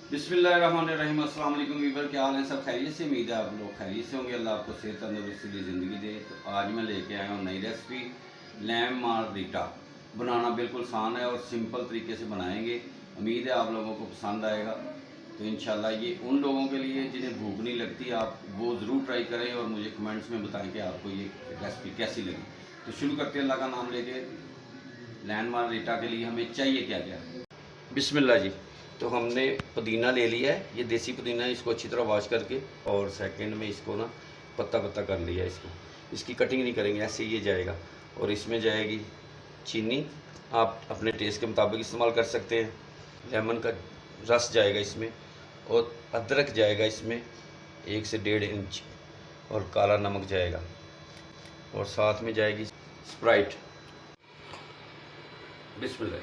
बिस्मिल्लाहिर्रहमानिर्रहीम। अस्सलाम वालेकुम वीवर, क्या हाल है? सब खैरियत से? उम्मीद है आप लोग खैरियत से होंगे। अल्लाह आपको सेहत तंदुरुस्ती की ज़िंदगी दे। तो आज मैं लेके आया हूँ नई रेसिपी, लैम मार्गरीटा। बनाना बिल्कुल आसान है और सिंपल तरीके से बनाएंगे। उम्मीद है आप लोगों को पसंद आएगा। तो इंशाल्लाह ये उन लोगों के लिए जिन्हें भूख नहीं लगती, आप वो ज़रूर ट्राई करें और मुझे कमेंट्स में बताएं कि आपको ये रेसिपी कैसी लगी। तो शुरू करते हैं अल्लाह का नाम लेके। लैम मार्गरीटा के लिए हमें चाहिए क्या क्या? बिस्मिल्लाह जी। तो हमने पुदीना ले लिया है, ये देसी पुदीना है। इसको अच्छी तरह वॉश करके और सेकंड में इसको ना पत्ता पत्ता कर लिया। इसकी कटिंग नहीं करेंगे, ऐसे ही ये जाएगा। और इसमें जाएगी चीनी, आप अपने टेस्ट के मुताबिक इस्तेमाल कर सकते हैं। लेमन का रस जाएगा इसमें, और अदरक जाएगा इसमें 1 से 1.5 इंच, और काला नमक जाएगा, और साथ में जाएगी स्प्राइट। बिस्मिल्लाह।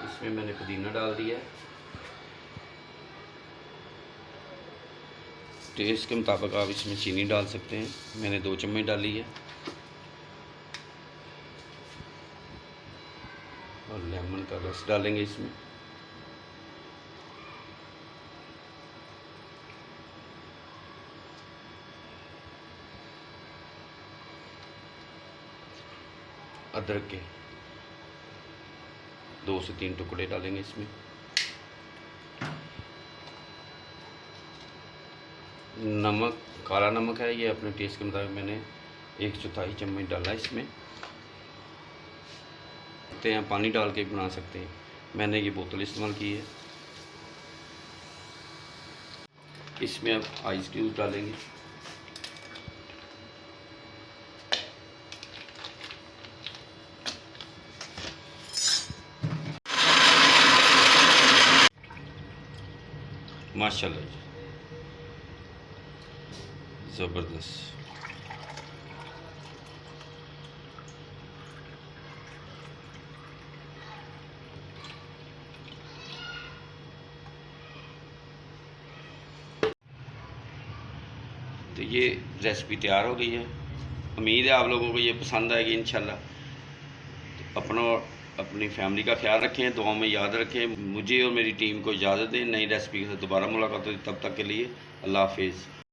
इसमें मैंने पुदीना डाल दिया है। टेस्ट के मुताबिक आप इसमें चीनी डाल सकते हैं। मैंने 2 चम्मच डाली है। और लेमन का रस डालेंगे इसमें। अदरक के 2 से 3 टुकड़े डालेंगे इसमें। नमक, काला नमक है ये, अपने टेस्ट के मुताबिक मैंने 1/4 चम्मच डाला इसमें। सकते हैं पानी डाल के बना सकते हैं, मैंने ये बोतल इस्तेमाल की है। इसमें अब आइस क्यूब डालेंगे। माशाल्लाह जी, ज़बरदस्त। तो ये रेसिपी तैयार हो गई है। उम्मीद है आप लोगों को ये पसंद आएगी इंशाल्लाह। तो अपनी फैमिली का ख्याल रखें, दुआओं में याद रखें। मुझे और मेरी टीम को इजाज़त दें। नई रेसिपी के साथ दोबारा मुलाकात होगी, तब तक के लिए अल्लाह हाफिज़।